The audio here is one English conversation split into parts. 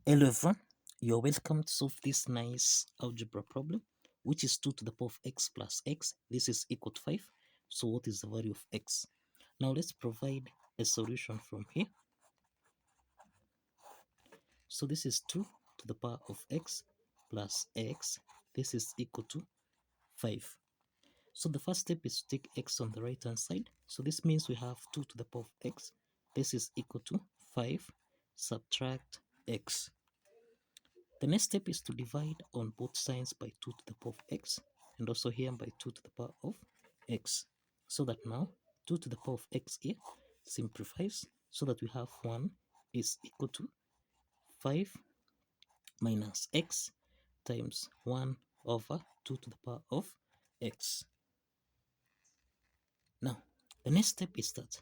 Hello everyone, you're welcome to solve this nice algebra problem, which is 2 to the power of x plus x. This is equal to 5. So what is the value of x? Now let's provide a solution from here. So this is 2 to the power of x plus x. This is equal to 5. So the first step is to take x on the right hand side. So this means we have 2 to the power of x. This is equal to 5. Subtract x. The next step is to divide on both sides by 2 to the power of x and also here by 2 to the power of x. So that now 2 to the power of x here simplifies so that we have 1 is equal to 5 minus x times 1 over 2 to the power of x. Now, the next step is that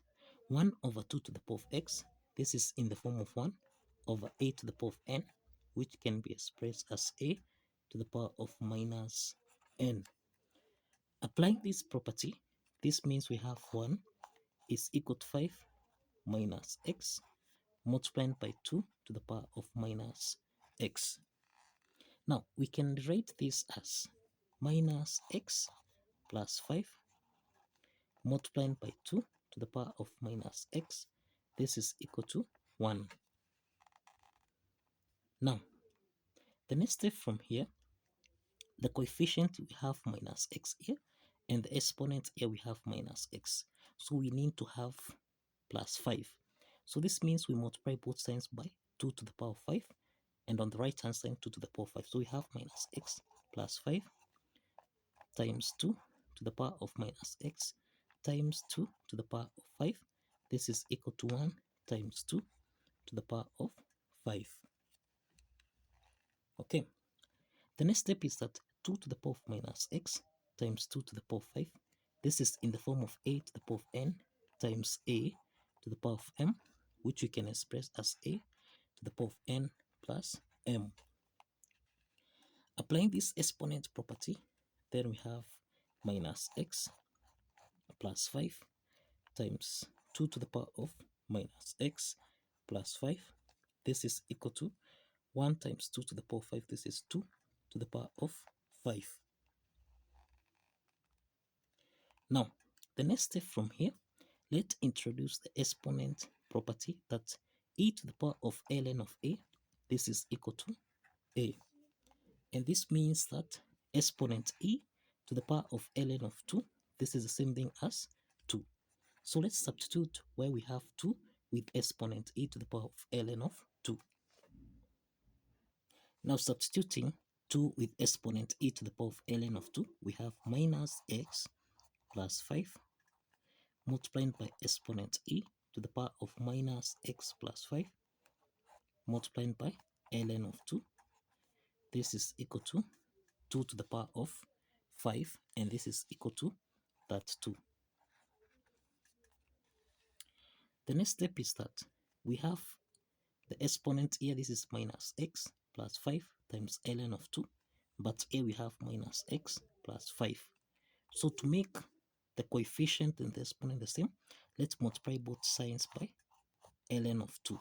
1 over 2 to the power of x, this is in the form of 1 over a to the power of n, which can be expressed as a to the power of minus n. Applying this property, this means we have 1 is equal to 5 minus x multiplied by 2 to the power of minus x. Now, we can write this as minus x plus 5 multiplied by 2 to the power of minus x. This is equal to 1. Now, the next step from here, the coefficient we have minus x here, and the exponent here we have minus x. So we need to have plus 5. So this means we multiply both sides by 2 to the power of 5, and on the right hand side 2 to the power of 5. So we have minus x plus 5 times 2 to the power of minus x times 2 to the power of 5. This is equal to 1 times 2 to the power of 5. Okay, the next step is that 2 to the power of minus x times 2 to the power of 5. This is in the form of a to the power of n times a to the power of m, which we can express as a to the power of n plus m. Applying this exponent property, then we have minus x plus 5 times 2 to the power of minus x plus 5. This is equal to 1 times 2 to the power of 5. This is 2 to the power of 5. Now, the next step from here, let's introduce the exponent property that e to the power of ln of a, this is equal to a. And this means that exponent e to the power of ln of 2, this is the same thing as 2. So let's substitute where we have 2 with exponent e to the power of ln of 2. Now substituting 2 with exponent e to the power of ln of 2, we have minus x plus 5 multiplied by exponent e to the power of minus x plus 5 multiplied by ln of 2. This is equal to 2 to the power of 5, and this is equal to that 2. The next step is that we have the exponent here, this is minus x plus 5 times ln of 2, but here we have minus x plus 5. So to make the coefficient and the exponent the same, let's multiply both sides by ln of 2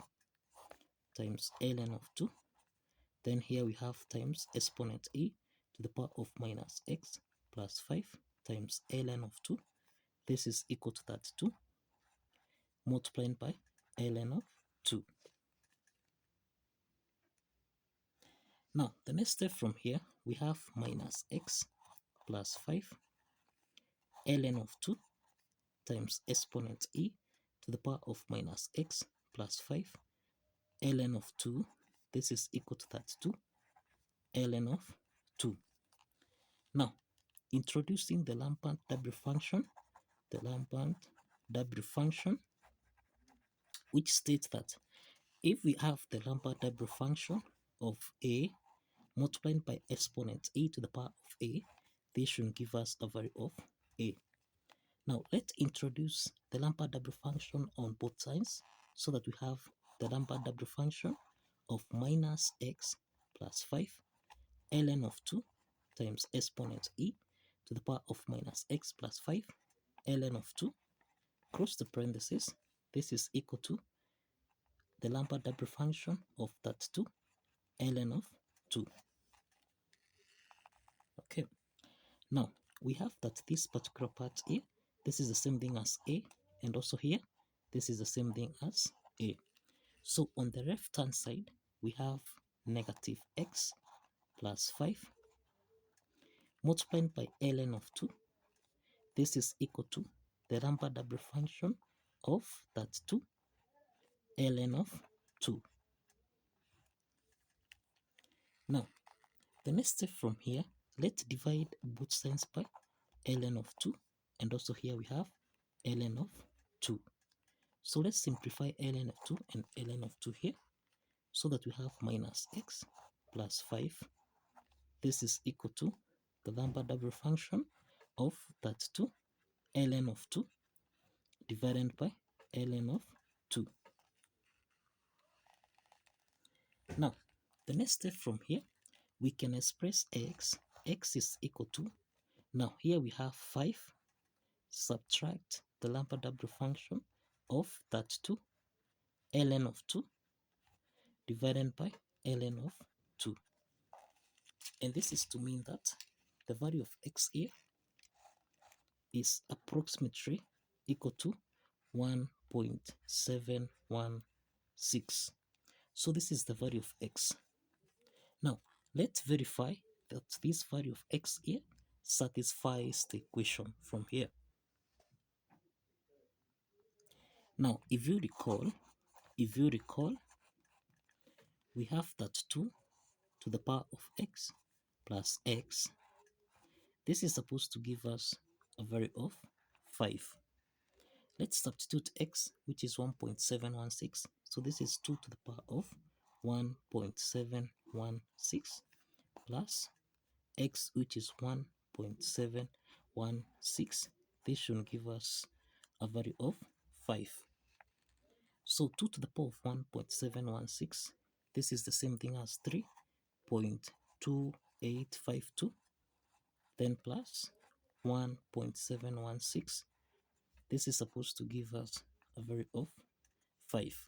times ln of 2. Then here we have times exponent e to the power of minus x plus 5 times ln of 2. This is equal to that 2 multiplied by ln of 2. Now, the next step from here, we have minus x plus 5 ln of 2 times exponent e to the power of minus x plus 5 ln of 2. This is equal to that 2 ln of 2. Now, introducing the Lambert W function, which states that if we have the Lambert W function of a multiplied by exponent e to the power of a, this should give us a value of a. Now let's introduce the Lambert W function on both sides so that we have the Lambert W function of minus x plus 5 ln of 2 times exponent e to the power of minus x plus 5 ln of 2, close the parentheses. This is equal to the Lambert W function of that 2 ln of 2. Okay, now we have that this particular part here, this is the same thing as a, and also here this is the same thing as a. So on the left hand side we have negative x plus 5 multiplied by ln of 2. This is equal to the Lambert W function of that 2 ln of 2. Now the next step from here, let's divide both sides by ln of 2, and also here we have ln of 2. So let's simplify ln of 2 and ln of 2 here, so that we have minus x plus 5. This is equal to the Lambert W function of that 2 ln of 2 divided by ln of 2. Now the next step from here, we can express x is equal to, now here we have 5, subtract the Lambert W function of that 2 ln of 2 divided by ln of 2. And this is to mean that the value of x here is approximately equal to 1.716. So this is the value of x. Now let's verify that this value of x here satisfies the equation from here. Now if you recall, we have that 2 to the power of x plus x. This is supposed to give us a value of 5. Let's substitute x, which is 1.716. So this is 2 to the power of 1.716 plus x, which is 1.716. This should give us a value of 5. So 2 to the power of 1.716, this is the same thing as 3.2852, then plus 1.716. This is supposed to give us a value of 5.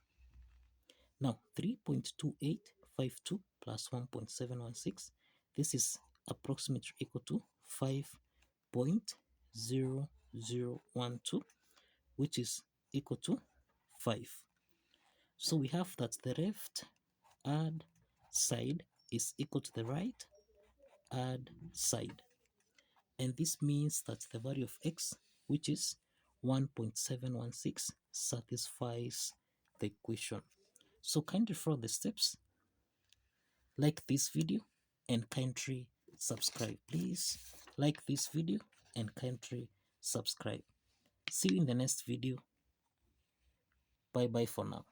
Now 3.2852 plus 1.716, this is approximately equal to 5.0012, which is equal to 5. So we have that the left hand side is equal to the right hand side, and this means that the value of x, which is 1.716, satisfies the equation. So kindly follow the steps, like this video, and kindly subscribe. Please like this video and kindly subscribe. See you in the next video. Bye bye for now.